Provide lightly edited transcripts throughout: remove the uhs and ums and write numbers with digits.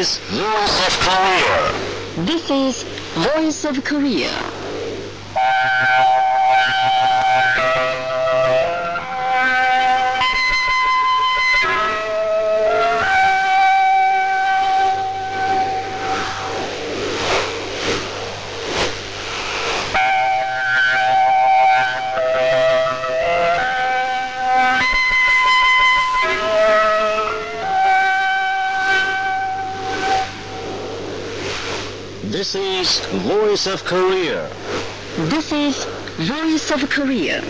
is Voice of Korea. This is Voice of Korea. This is Voice of Korea. This is Voice of Korea.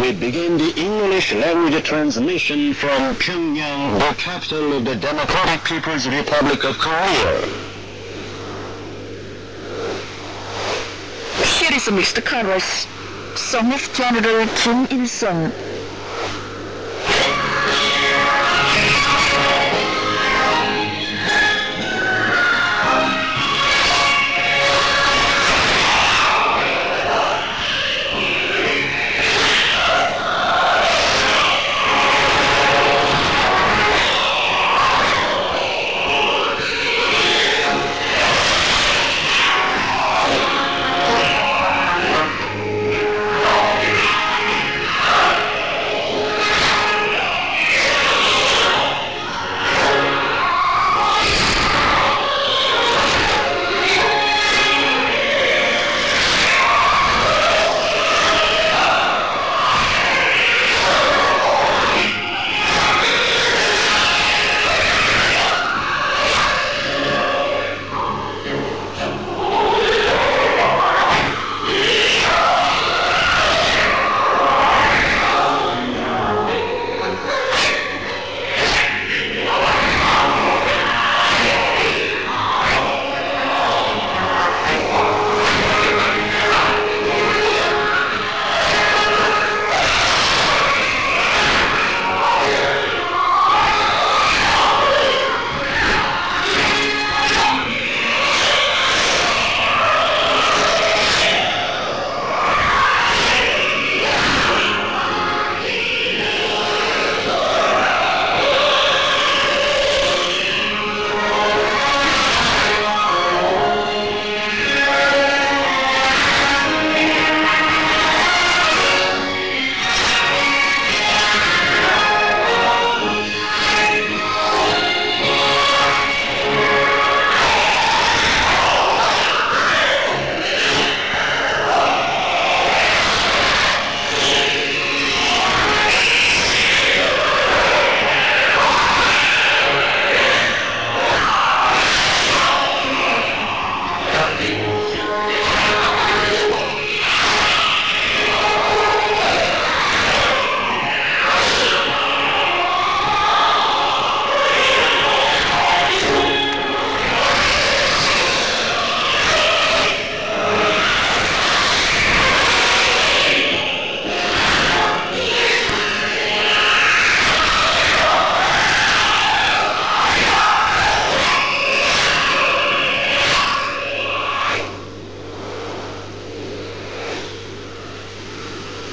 We begin the English language transmission from Pyongyang, the capital of the Democratic People's Republic of Korea. Here is Mr. Carlos, son of General Jong-il.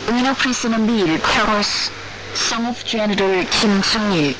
의노프리스는 미일 Paris, Son of General Kim Jong-il.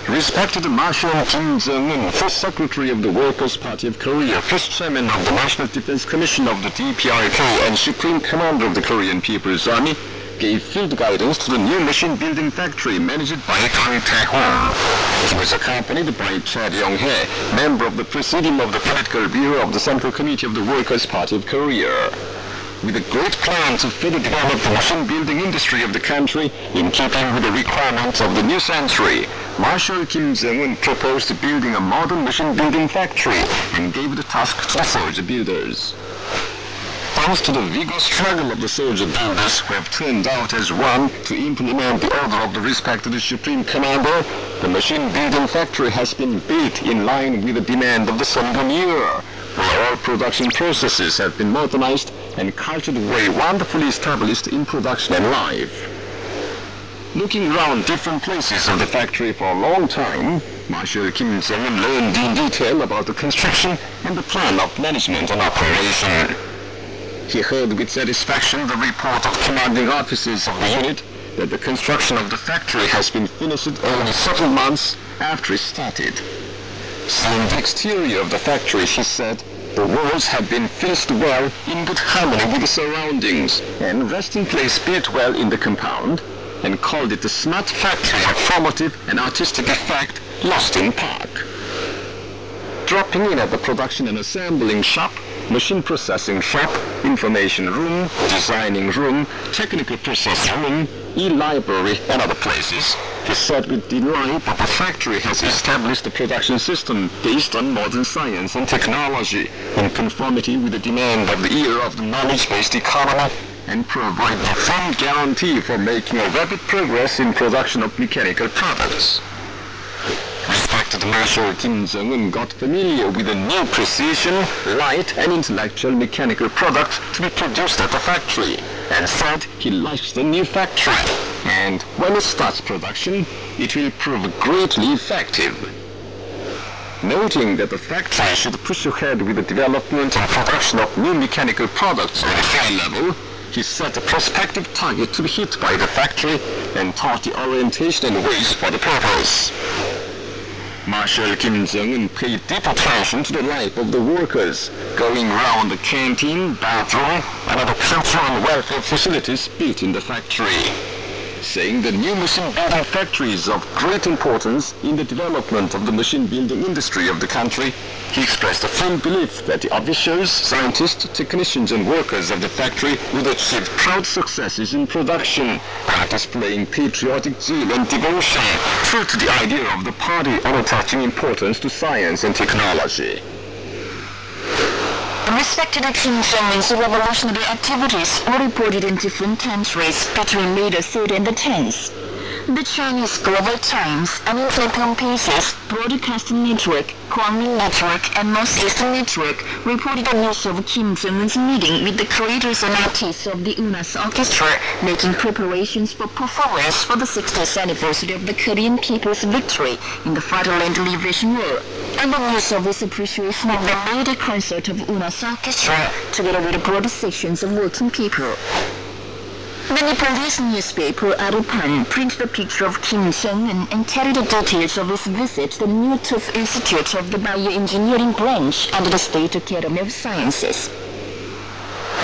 Respected Marshal Kim Jong-un, First Secretary of the Workers' Party of Korea, First Chairman of the National Defense Commission of the DPRK, and Supreme Commander of the Korean People's Army, gave field guidance to the new machine-building factory managed by Kang Tae-hong. He was accompanied by Cha Yong-hae, member of the Presidium of the Political Bureau of the Central Committee of the Workers' Party of Korea. With a great plan to further develop the machine-building industry of the country in keeping with the requirements of the new century, Marshal Kim Jong-un proposed building a modern machine-building factory and gave the task to the soldier builders. Thanks to the vigorous struggle of the soldier builders who have turned out as one to implement the order of the respected Supreme Commander, the machine-building factory has been built in line with the demand of the Songun era, where all production processes have been modernized and cultured way wonderfully established in production and life. Looking around different places of the factory for a long time, Marshal Kim Jong-un learned in detail about the construction and the plan of management and operation. He heard with satisfaction the report of commanding officers of the unit that the construction of the factory has been finished only several months after it started. Seeing the exterior of the factory, he said, the walls have been finished well in good harmony with the surroundings, and resting place built well in the compound, and called it a smart factory of formative and artistic effect lost in park. Dropping in at the production and assembling shop, machine processing shop, information room, designing room, technical processing room, e-library, and other places, he said with delight that the factory has established a production system based on modern science and technology in conformity with the demand of the era of the knowledge-based economy, and provide the firm guarantee for making a rapid progress in production of mechanical products. Respected Marshal Kim Jong-un got familiar with the new precision, light, and intellectual mechanical products to be produced at the factory, and said he likes the new factory, and when it starts production, it will prove greatly effective. noting that the factory should push ahead with the development and production of new mechanical products at a high level. He set a prospective target to be hit by the factory and taught the orientation and ways for the purpose. Marshal Kim Jong-un paid deep attention to the life of the workers, going around the canteen, bathroom, and other cultural and welfare facilities built in the factory, saying the new machine-building factory is of great importance in the development of the machine-building industry of the country. He expressed a firm belief that the officials, scientists, technicians, and workers of the factory would achieve proud successes in production by displaying patriotic zeal and devotion true to the idea of the party and attaching importance to science and technology. Respected Kim Jong-un's revolutionary activities were reported in different countries between May the 3rd and the 10th. The Chinese Global Times, an internet homepages, Broadcasting Network, Kwangmin Network, and Northeastern Network reported the news of Kim Jong-un's meeting with the creators and artists of the UNA's orchestra, making preparations for performance for the 60th anniversary of the Korean people's victory in the Fatherland Liberation War, and the news of his appreciation of the later concert of UNA's orchestra, together with broader sections of working people. The Nepalese newspaper Arupan printed a picture of Kim Jong-un and carried the details of his visit to the New Tooth Institute of the Bioengineering Branch under the State Academy of Sciences.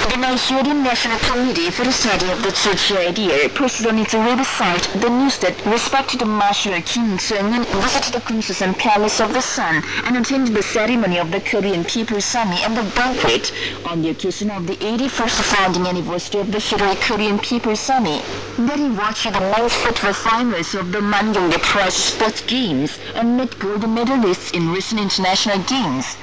The Nigerian National Committee for the Study of the Church Idea posted on its website the news that respected Marshal Kim Jong-un visited the Kunsusan Palace of the Sun and attended the ceremony of the Korean People's Army and the banquet on the occasion of the 81st founding anniversary of the heroic Korean People's Army. That he watched the men's football finals of the Mangyongdae Prize Sports Games and met gold medalists in recent international games.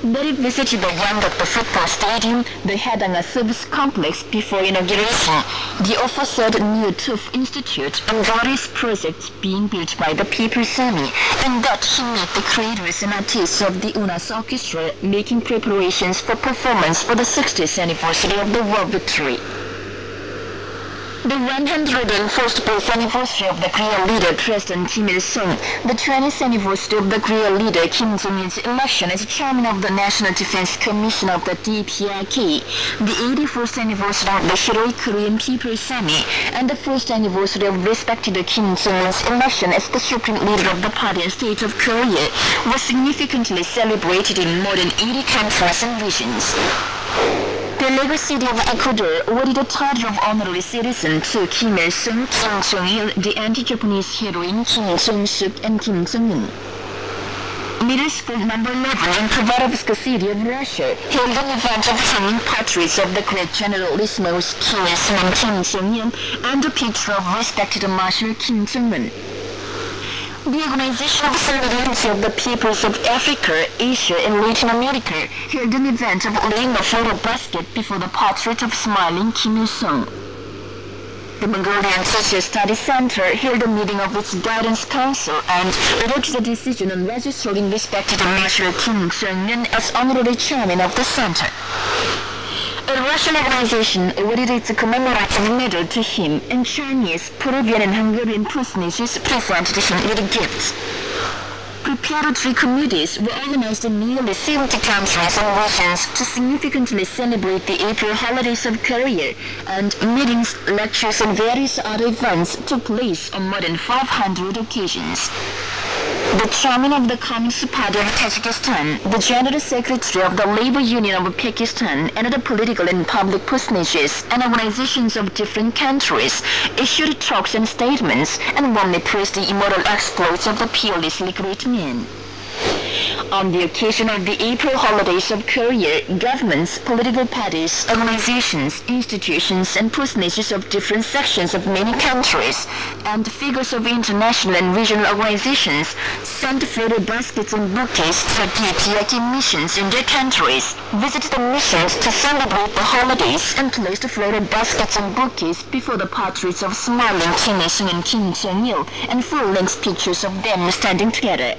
That he visited the Yanggakdo football stadium, the Hadanga Service Complex before inauguration, the aforesaid New Tooth Institute, and various projects being built by the People's Army, and that he met the creators and artists of the UNA's orchestra, making preparations for performance for the 60th anniversary of the war victory. The 101st birth anniversary of the Korean leader President Kim Il-sung, the 20th anniversary of the Korean leader Kim Jong-il's election as chairman of the National Defense Commission of the DPRK, the 81st anniversary of the heroic Korean People's Army, and the first anniversary of respected Kim Jong-il's election as the supreme leader of the party and state of Korea was significantly celebrated in more than 80 countries and regions. The Lagos city of Ecuador awarded a title of honorary citizen to Kim Il-sung, Kim Jong-il, the anti-Japanese heroine Kim Jong-suk, and Kim Jong-un. Middle School number 11 in Khabarovsk city of Russia held an event of hanging portraits of the great generalismos Kim Il-sung and Kim Jong-il and a picture of respected Marshal Kim Jong-un. The Organization of Solidarity of the Peoples of Africa, Asia, and Latin America held an event of laying a photo basket before the portrait of smiling Kim Il-sung. The Mongolian Social Studies Center held a meeting of its guidance council and adopted a decision on registering respected Marshal Kim Jong-un as honorary chairman of the center. A Russian organization awarded its commemorative medal to him, and Chinese, Peruvian, and Hungarian personages presented him with gifts. Preparatory committees were organized in nearly 70 countries and regions to significantly celebrate the April holidays of Korea, and meetings, lectures, and various other events took place on more than 500 occasions. The chairman of the Communist Party of Tajikistan, the General Secretary of the Labor Union of Pakistan, and other political and public personages and organizations of different countries issued talks and statements and warmly praised the immortal exploits of the peerlessly great man. On the occasion of the April holidays of Korea, governments, political parties, organizations, institutions, and personages of different sections of many countries, and figures of international and regional organizations sent photo baskets and bouquets to DPRK missions in their countries, visited the missions to celebrate the holidays, and placed photo baskets and bouquets before the portraits of smiling Kim Il-sung and Kim Jong-il, and full-length pictures of them standing together.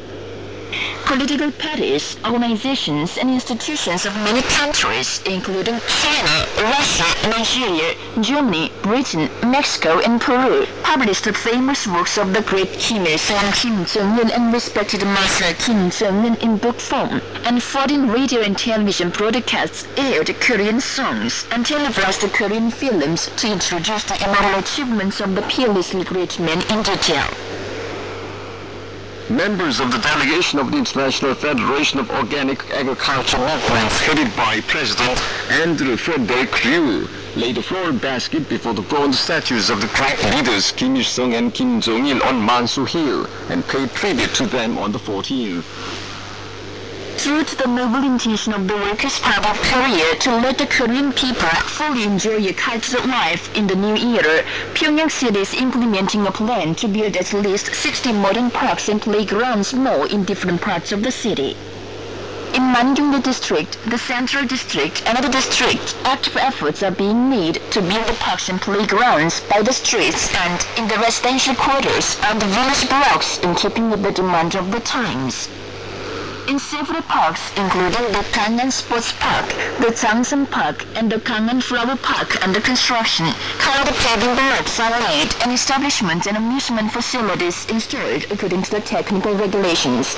political parties, organizations, and institutions of many countries, including China, Russia, Nigeria, Germany, Britain, Mexico, and Peru, published the famous works of the great Kim Il-sung, Kim Jong-un, and respected Master Kim Jong-un in book form, and 14 radio and television broadcasts aired Korean songs and televised Korean films to introduce the immortal achievements of the peerlessly great men in detail. Members of the delegation of the International Federation of Organic Agriculture Movements, headed by President Andrew Frederick Ryu, laid a floral basket before the bronze statues of the great leaders Kim Il-sung and Kim Jong-il on Mansu Hill and paid tribute to them on the 14th. True to the noble intention of the Workers' Party of Korea to let the Korean people fully enjoy a cultural life in the new era, Pyongyang City is implementing a plan to build at least 60 modern parks and playgrounds more in different parts of the city. In Mangyongdae District, the Central District, and other districts, active efforts are being made to build the parks and playgrounds by the streets and in the residential quarters and the village blocks in keeping with the demand of the times. In several parks, including the Gangnam Sports Park, the Changsan Park, and the Gangnam Flower Park under construction, colored paving blocks are laid and establishments and amusement facilities installed according to the technical regulations.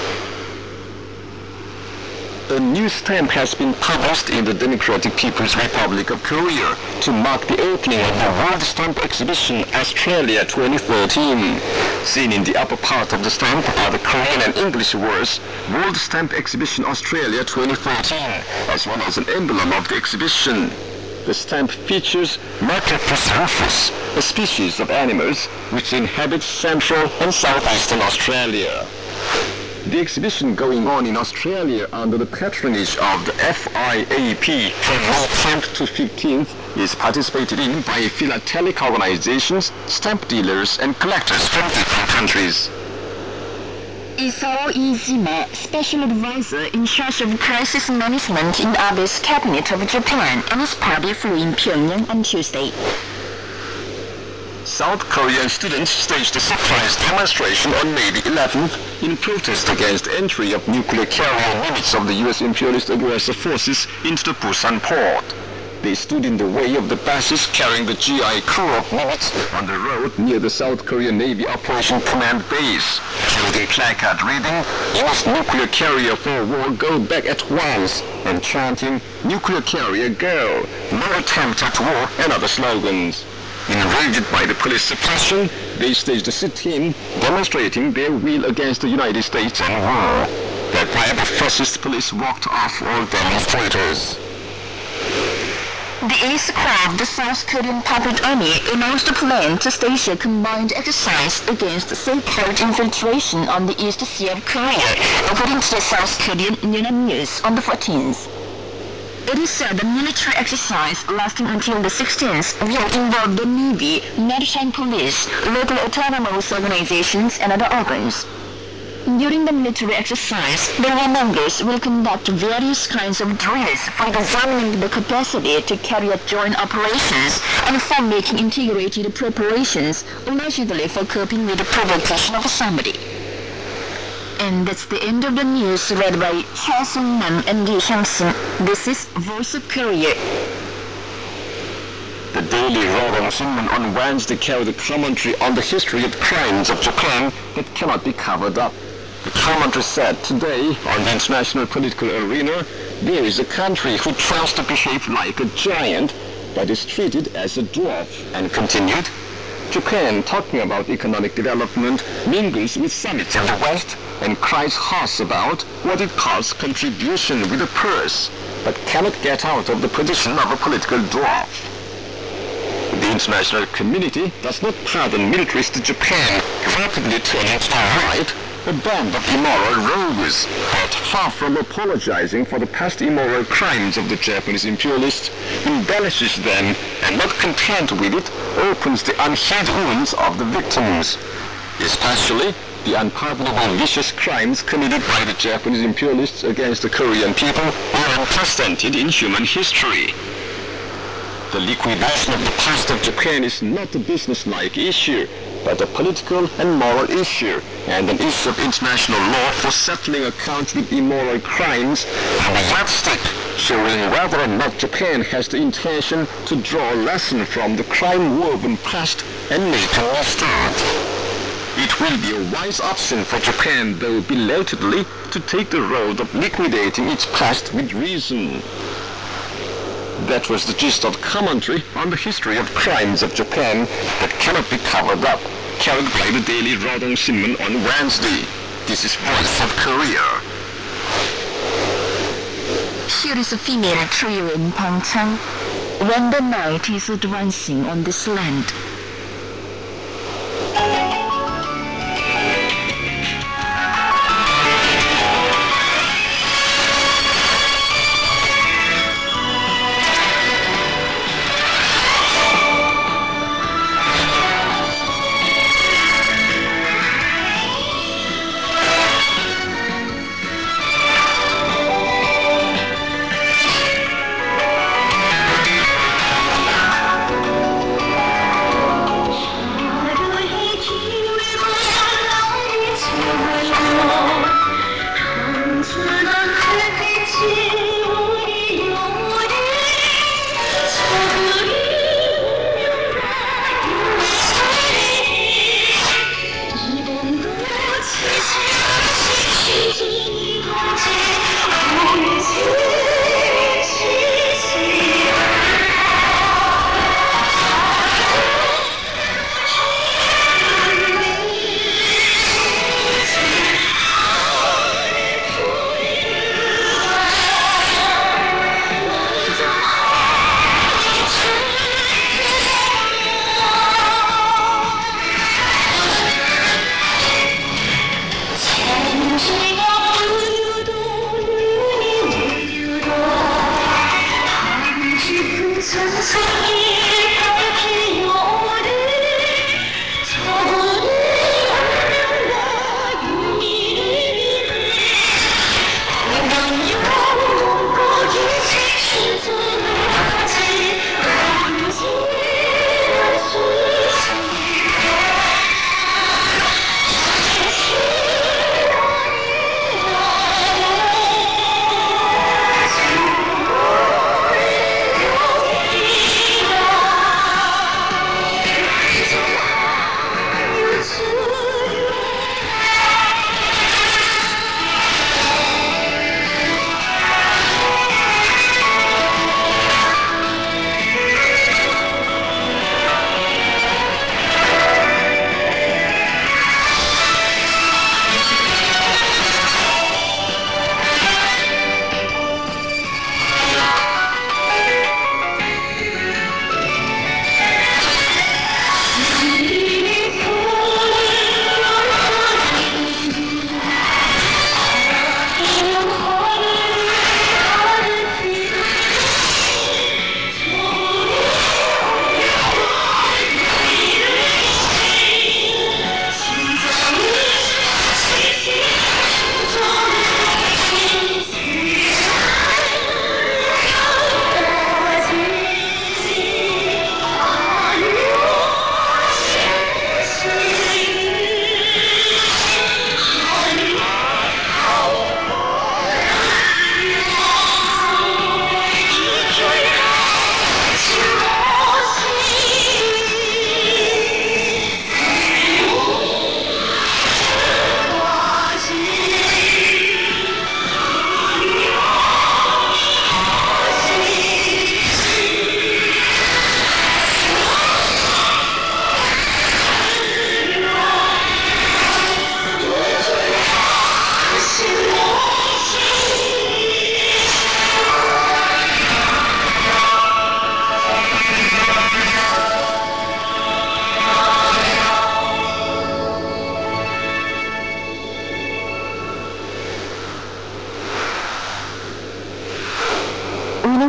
A new stamp has been published in the Democratic People's Republic of Korea to mark the opening of the World Stamp Exhibition Australia 2013. Seen in the upper part of the stamp are the Korean and English words World Stamp Exhibition Australia 2013, as well as an emblem of the exhibition. The stamp features Marcopus rufus, a species of animals which inhabits Central and Southeastern Australia. The exhibition going on in Australia under the patronage of the FIAP from May 10th to 15th is participated in by philatelic organizations, stamp dealers, and collectors from different countries. Isao Iijima, Special Advisor in charge of crisis management in Abe's cabinet of Japan, and his party flew in Pyongyang on Tuesday. South Korean students staged a surprise demonstration on May the 11th in protest against entry of nuclear carrier units of the U.S. imperialist aggressor forces into the Busan port. They stood in the way of the buses carrying the GI crew of units on the road near the South Korean Navy Operation Command Base, holding placard reading, "U.S. nuclear carrier for war, go back at once," and chanting, "Nuclear carrier, go, no attempt at war," and other slogans. Enraged by the police suppression, they staged a sit-in demonstrating their will against the United States and war. Thereby, the fascist police walked off all demonstrators. The 8th Corps of the South Korean Puppet Army announced a plan to stage a combined exercise against so-called infiltration on the East Sea of Korea, according to the South Korean Yonhap News on the 14th. It is said the military exercise lasting until the 16th will involve the Navy, maritime police, local autonomous organizations, and other organs. During the military exercise, the warmongers will conduct various kinds of drills for examining the capacity to carry out joint operations and for making integrated preparations, allegedly for coping with the provocation of somebody. And that's the end of the news read by Cha Sung-nam and Lee Hyang-sun. This is Voice of Korea. The Daily Rodong Sinmun on Wednesday carried a commentary on the history of crimes of Japan that cannot be covered up. The commentary said, today, on the international political arena, there is a country who tries to behave like a giant, but is treated as a dwarf, and continued, Japan, talking about economic development, mingles with summits in the West and cries hoarse about what it calls contribution with a purse, but cannot get out of the position of a political dwarf. The international community does not pardon militarist Japan rapidly turning to the right, a band of immoral rogues, but far from apologizing for the past immoral crimes of the Japanese imperialists, embellishes them, and not content with it, opens the unhealed wounds of the victims, especially the unpardonable vicious crimes committed by the Japanese imperialists against the Korean people are unprecedented in human history. The liquidation of the past of Japan is not a business-like issue, but a political and moral issue, and an issue of international law for settling accounts with immoral crimes, and a yardstick showing whether or not Japan has the intention to draw a lesson from the crime-woven past and make a new start. It will be a wise option for Japan, though belatedly, to take the road of liquidating its past with reason. That was the gist of commentary on the history of crimes of Japan that cannot be covered up, carried by the daily Rodong Sinmun on Wednesday. This is Voice of Korea. Here is a female trio in Pyeongchang when the night is advancing on this land.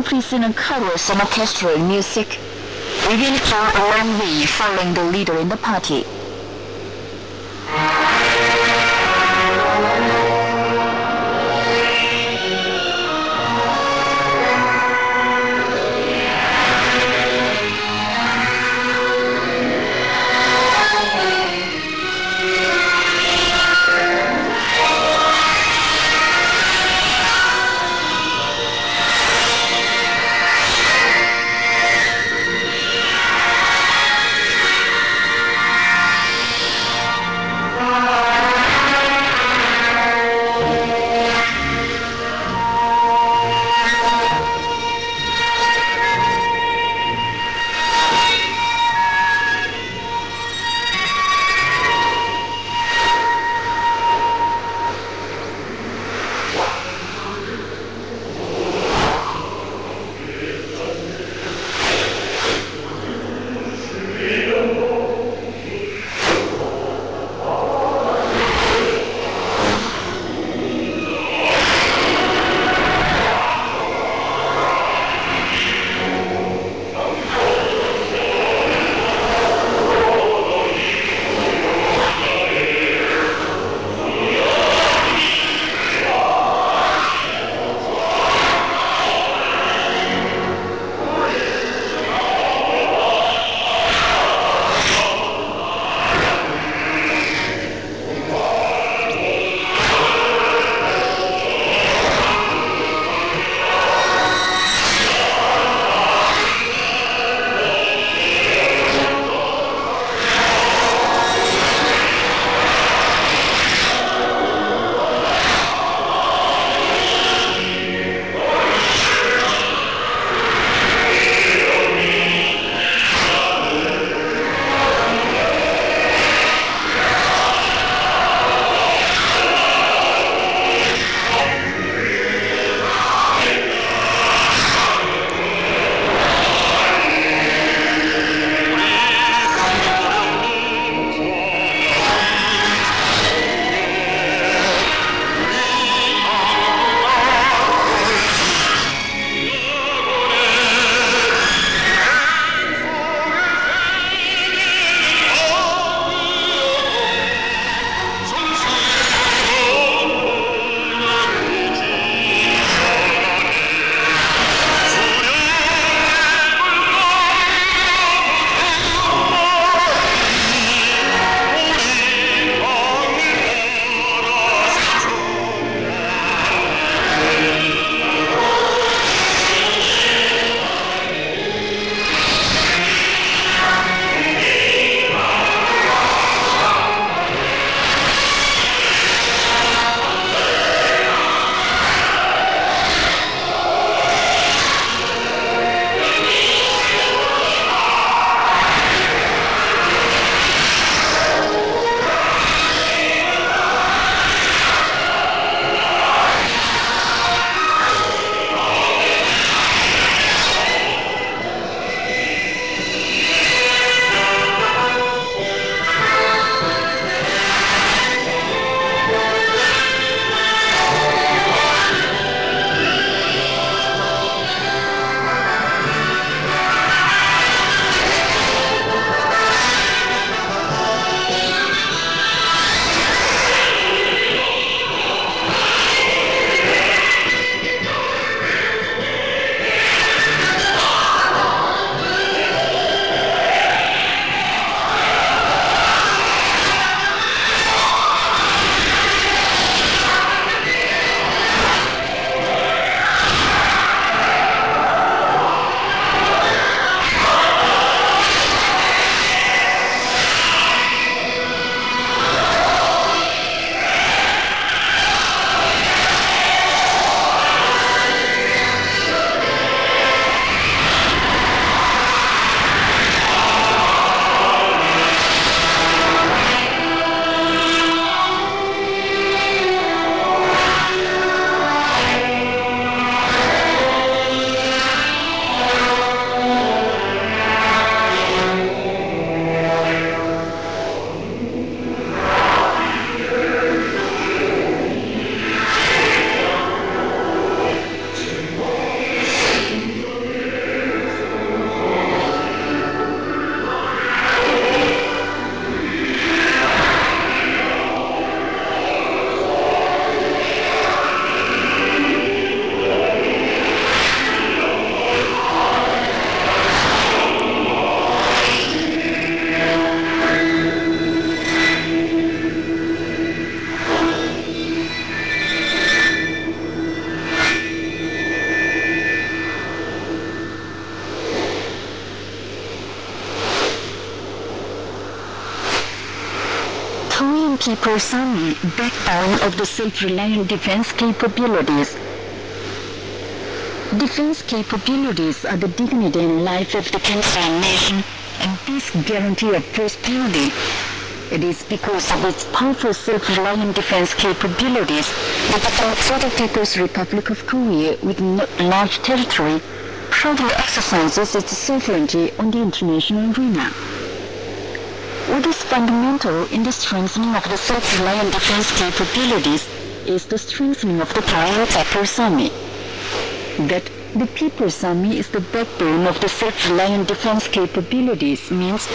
Prisoner chorus and orchestral music. We will draw a long way following the leader in the party. People's Army, backbone of the self-reliant defense capabilities. Defense capabilities are the dignity and life of the country and nation, and this guarantee of prosperity. It is because of its powerful self-reliant defense capabilities that the Democratic People's Republic of Korea, with large territory, proudly exercises its sovereignty on the international arena. What is fundamental in the strengthening of the self-reliant defense capabilities is the strengthening of the Korean People's Army. That the People's Army is the backbone of the self-reliant defense capabilities means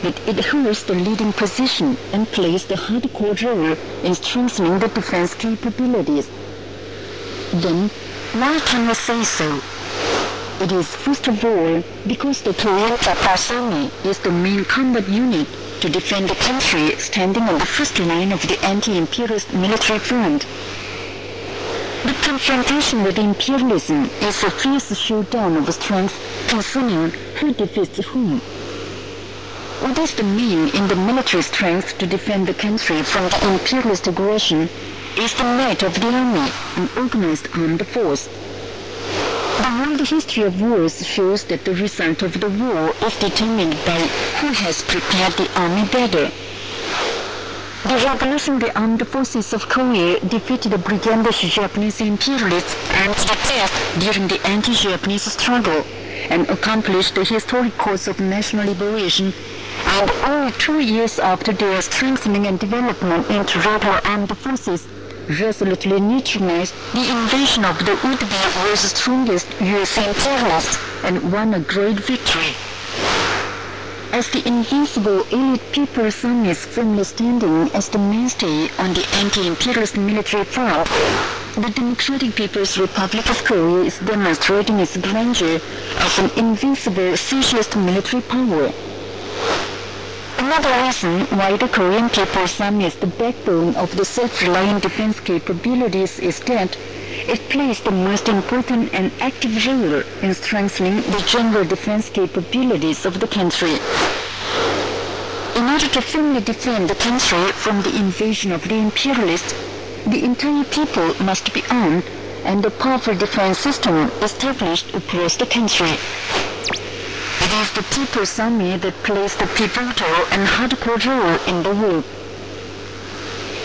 that it holds the leading position and plays the hardcore role in strengthening the defense capabilities. Then, why can we say so? It is first of all because the Korean People's Army is the main combat unit to defend the country, standing on the first line of the anti-imperialist military front. The confrontation with imperialism is a fierce showdown of strength concerning who defeats whom. What is the mean in the military strength to defend the country from the imperialist aggression is the might of the army, an organized armed force. The world history of wars shows that the result of the war is determined by who has prepared the army better. The Revolutionary Armed Forces of Korea defeated the brigandage Japanese imperialists and the death during the anti-Japanese struggle and accomplished the historic cause of national liberation, and only 2 years after their strengthening and development into regular armed forces resolutely neutralized the invasion of the would-be world's strongest U.S. imperialists and won a great victory. As the invincible elite People's Army is firmly standing as the mainstay on the anti-imperialist military front, the Democratic People's Republic of Korea is demonstrating its grandeur as an invincible socialist military power. Another reason why the Korean People's Army is the backbone of the self-reliant defense capabilities is that it plays the most important and active role in strengthening the general defense capabilities of the country. In order to firmly defend the country from the invasion of the imperialists, the entire people must be armed and a powerful defense system established across the country. It is the People's Army that plays the pivotal and hardcore role in the war.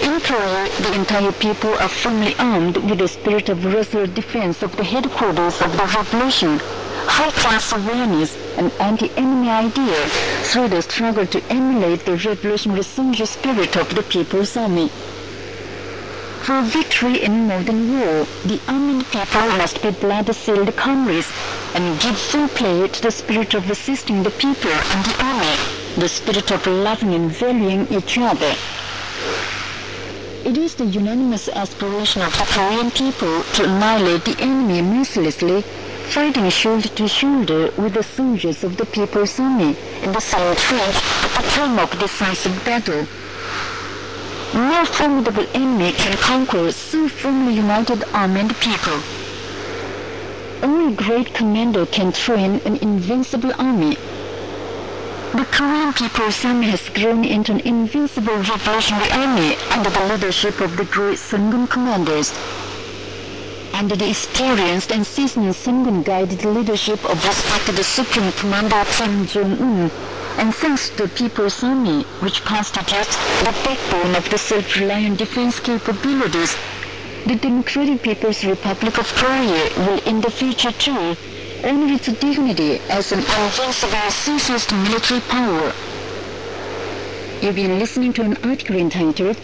In Korea, the entire people are firmly armed with the spirit of resolute defense of the headquarters of the revolution, high-class awareness, and anti-enemy idea through the struggle to emulate the revolutionary soldier spirit of the People's Army. For victory in modern war, the armed people must be blood-sealed comrades and give full play to the spirit of assisting the people and the army, the spirit of loving and valuing each other. It is the unanimous aspiration of the Korean people to annihilate the enemy mercilessly, fighting shoulder to shoulder with the soldiers of the People's Army in the same trench at the time of decisive battle. No formidable enemy can conquer so firmly united armed people. Only a great commander can train an invincible army. The Korean People's Army has grown into an invincible revolutionary army under the leadership of the great Jong-un commanders. Under the experienced and seasoned Jong-un-guided leadership of respected Supreme Commander Jong-un, and thanks to the People's Army, which constitutes the backbone of the self-reliant defense capabilities, the Democratic People's Republic of Korea will in the future too honor its dignity as an invincible socialist military power. You've been listening to an article entitled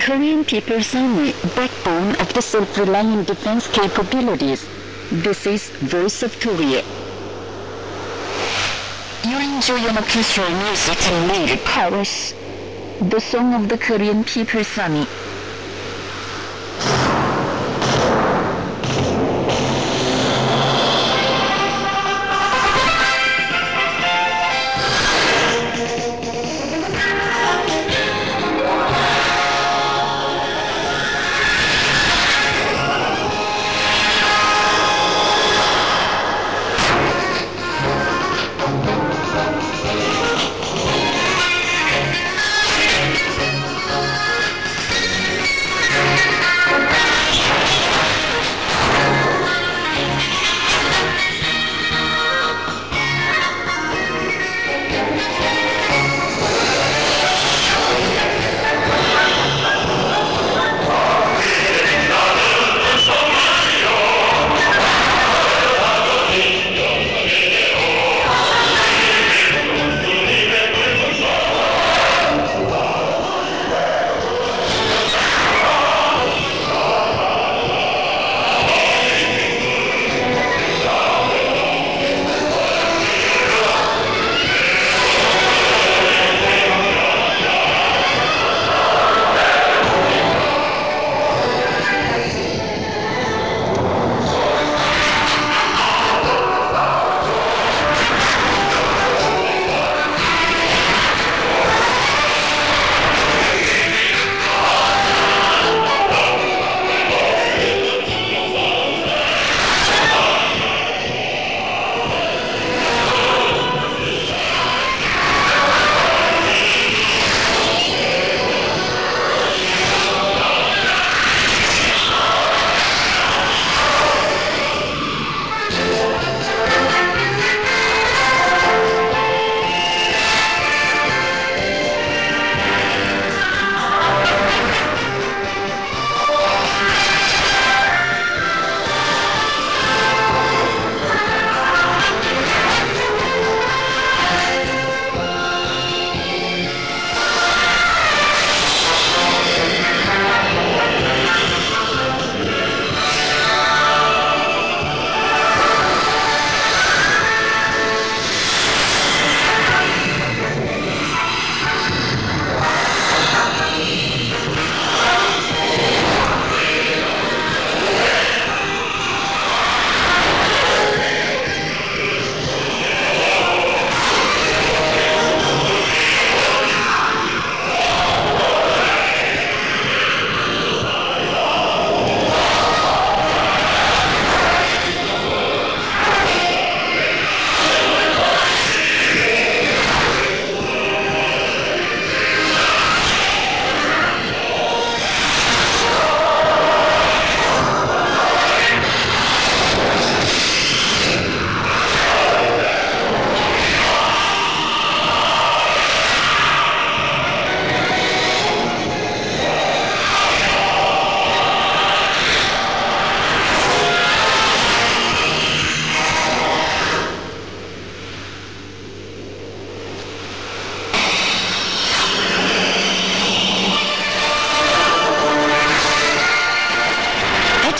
Korean People's Army, Backbone of the Self-Reliant Defense Capabilities. This is Voice of Korea. You enjoy an orchestral music and later chorus, the song of the Korean People's Army.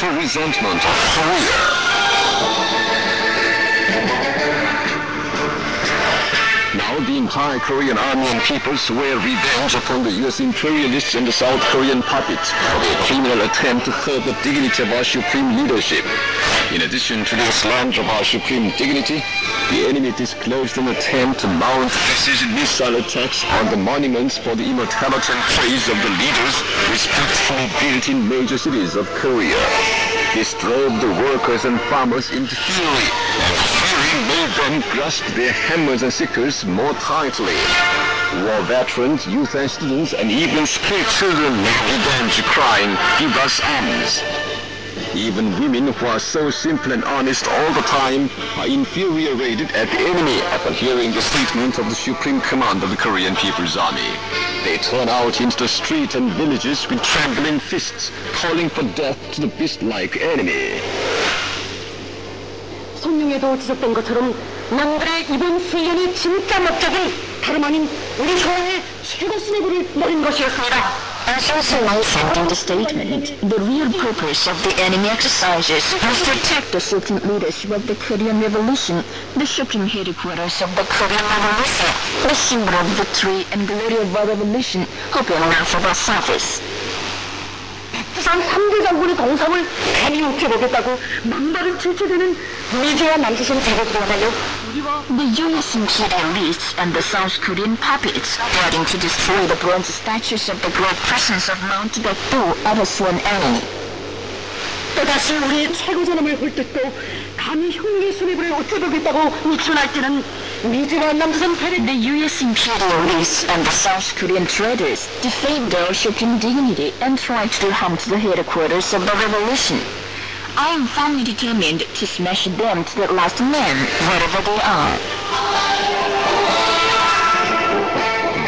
bitter resentment of Korea. Now the entire Korean army and people swear revenge upon the U.S. imperialists and the South Korean puppets for their criminal attempt to hurt the dignity of our supreme leadership. In addition to the slander of our supreme dignity, the enemy disclosed an attempt to mount precision missile attacks on the monuments for the immortality and praise of the leaders respectively built in major cities of Korea. This drove the workers and farmers into fury, and fury made them grasp their hammers and sickles more tightly. War veterans, youth and students, and even school children began to crying, "Give us arms." Even women who are so simple and honest all the time are infuriated at the enemy upon hearing the statement of the Supreme Command of the Korean People's Army. They turn out into the street and villages with trembling fists, calling for death to the beast-like enemy. 성명에도 지적된 것처럼 남들의 이번 훈련의 진짜 목적은 다름 아닌 우리 조항의 최고 수뇌부를 노린 것이었습니다. As also mentioned in the statement, the real purpose of the enemy exercises was to attack the supreme leadership of the Korean Revolution, the supreme headquarters of the Korean Revolution, the symbol of victory and glory of our revolution, hoping now for the service. 부산 3대 장군의 동상을 감히 웃겨보겠다고 만발을 질주되는 미제와 남조선 제국이야말로 The U.S. imperialists and the South Korean puppets plotting to destroy the bronze statues of the great presence of Mount Baekdu our sworn enemy. 또다시 우리 최고전함을 헐뜯고 감히 흉기 수뇌부를 웃겨보겠다고 미천할 때는 미제와 남조선 패를 The U.S. imperialists and the South Korean traitors defamed our supreme dignity and tried to do harm to the headquarters of the revolution. I am firmly determined to smash them to the last man, wherever they are.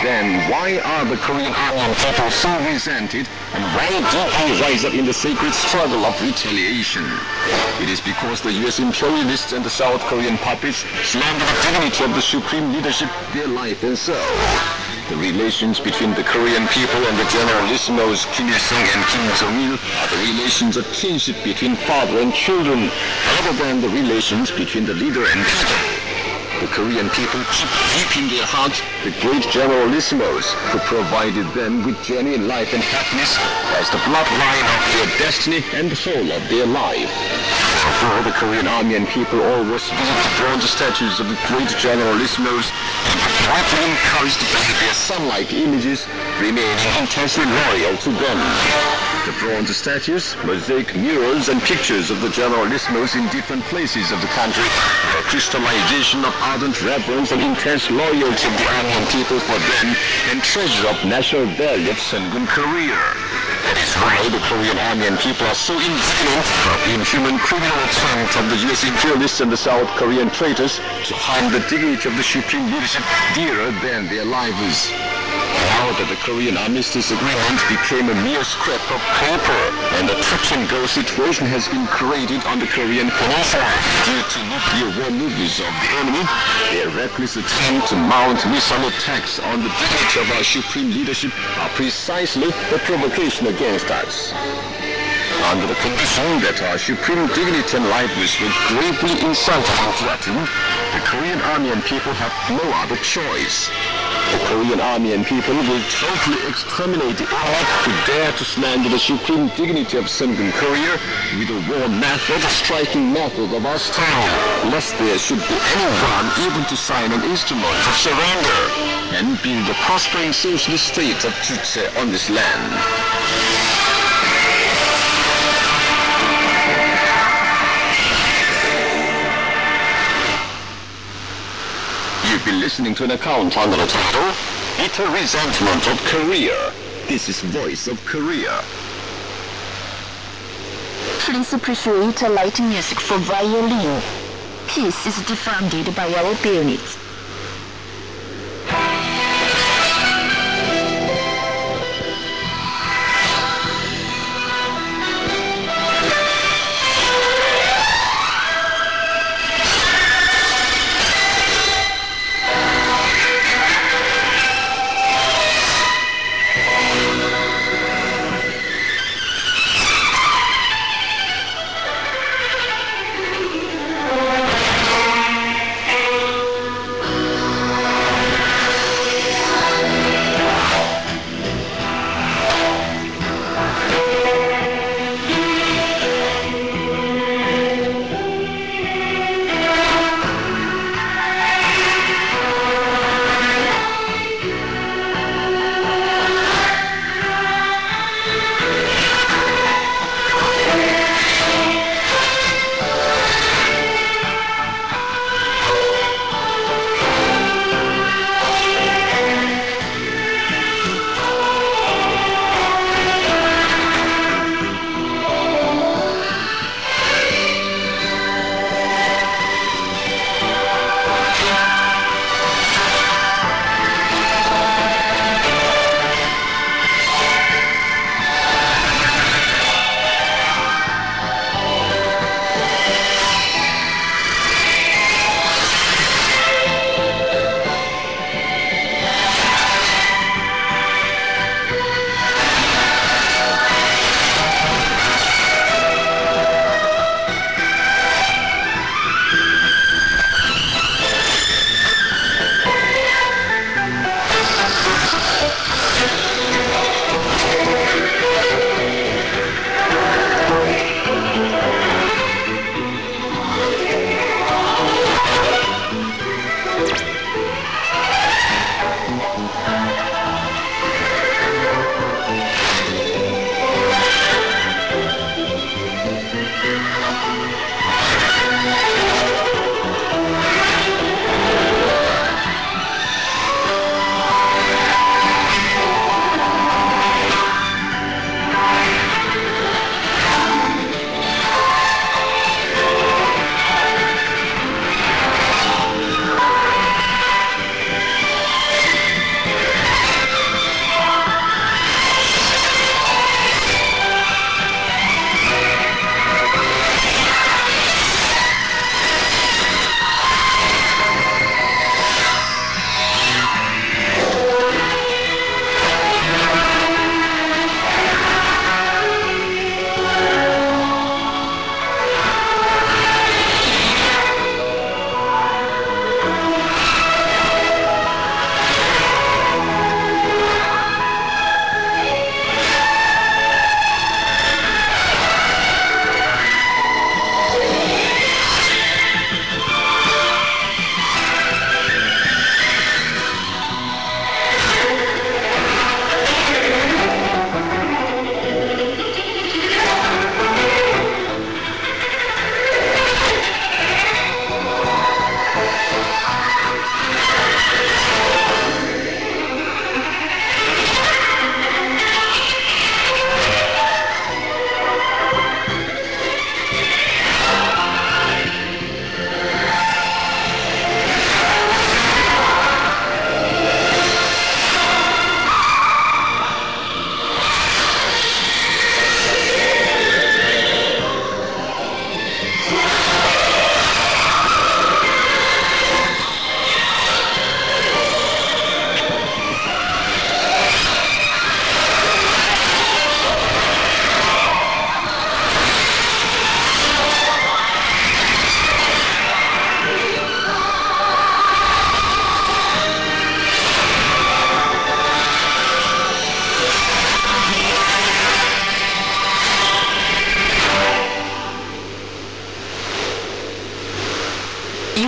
Then why are the Korean army and people so resented, and why do they rise up in the sacred struggle of retaliation? It is because the U.S. imperialists and the South Korean puppets slander the dignity of the supreme leadership, their life and soul. The relations between the Korean people and the generalissimos Kim Il-sung and Kim Jong-il are the relations of kinship between father and children, rather than the relations between the leader and people. The Korean people keep deep in their hearts the great generalissimos who provided them with genuine life and happiness as the bloodline of their destiny and the soul of their life. Therefore, the Korean army and people always visit the bronze statues of the great generalissimos and are greatly encouraged by their sun-like images, remaining intensely loyal to them. The bronze statues, mosaic murals, and pictures of the generalissimos in different places of the country are a crystallization of ardent reverence and intense loyalty of the army and people for them and treasure of national value of Sungun career. That is why the Korean army and people are so indignant of the inhuman criminal attempt of the U.S. imperialists and the South Korean traitors to harm the dignity of the supreme leadership dearer than their lives. Now that the Korean armistice agreement became a mere scrap of paper and a touch-and-go situation has been created on the Korean peninsula due to nuclear war movies of the enemy, their reckless attempt to mount missile attacks on the dignity of our supreme leadership are precisely the provocation against us. Under the condition that our supreme dignity and lives were gravely insulted and threatened, the Korean army and people have no other choice. The Korean army and people will totally exterminate the enemy who dare to slander the supreme dignity of Sungun Korea with a war method, striking method of our style, lest there should be anyone even to sign an instrument of surrender and build a prospering socialist state of Juche on this land. You've been listening to an account under the title, Bitter Resentment of Korea. This is Voice of Korea. Please appreciate a light music for violin. Peace is defended by our bayonets.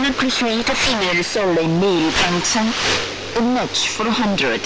will appreciate a female solo male bangchang, a match for 100.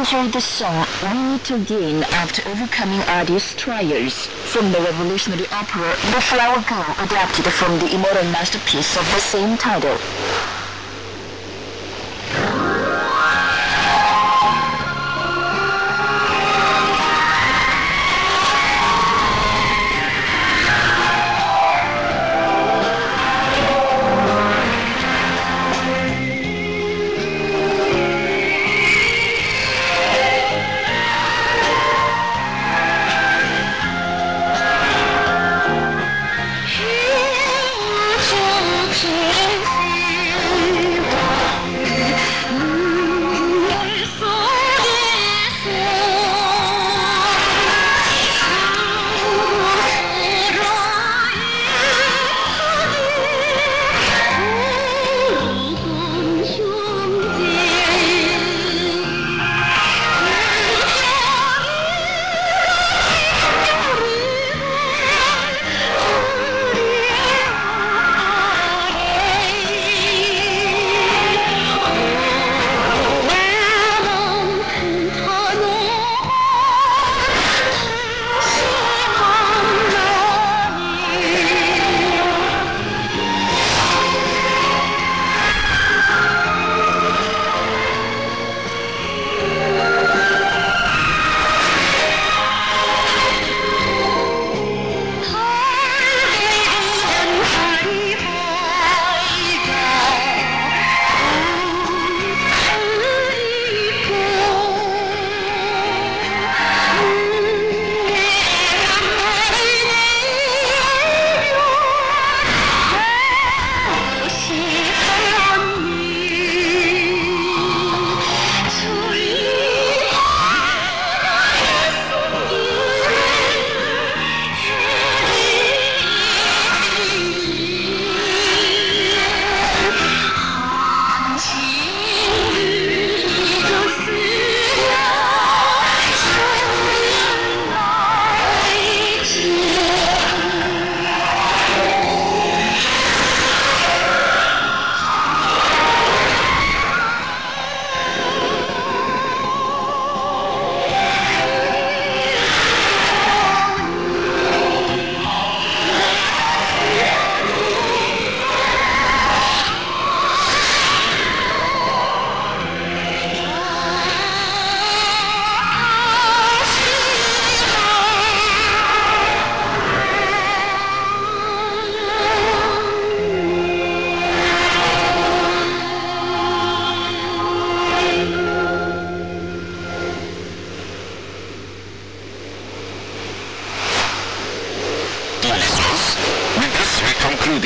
Enjoy the song We Meet Again after overcoming arduous trials from the revolutionary opera The Flower Girl, adapted from the immortal masterpiece of the same title.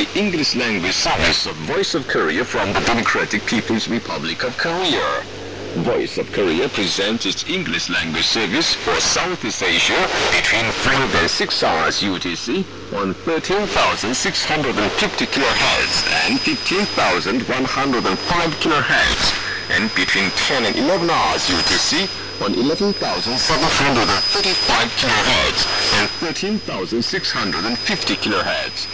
the English language service of Voice of Korea from the Democratic People's Republic of Korea. Voice of Korea presents its English language service for Southeast Asia between 5 and 6 hours UTC on 13,650 kHz and 15,105 kHz, and between 10 and 11 hours UTC on 11,735 kHz and 13,650 kHz.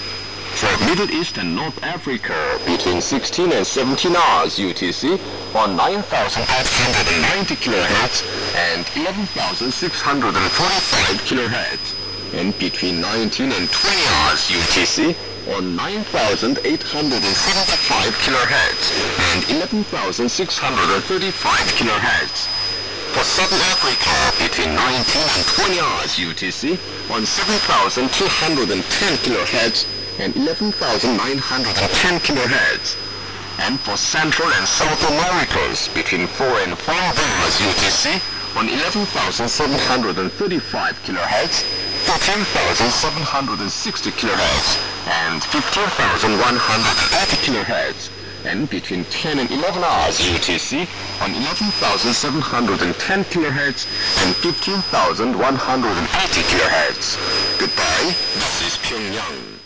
For Middle East and North Africa, between 16 and 17 hours UTC on 9,590 kHz and 11,645 kHz, and between 19 and 20 hours UTC on 9,875 kHz and 11,635 kHz. For Southern Africa, between 19 and 20 hours UTC on 7,210 kHz and 11,910 kHz. And for Central and South Americas, between 4 and 5 hours UTC on 11,735 kHz, 13,760 kHz, and 15,180 kHz. And between 10 and 11 hours UTC on 11,710 kHz and 15,180 kHz. Goodbye, this is Pyongyang.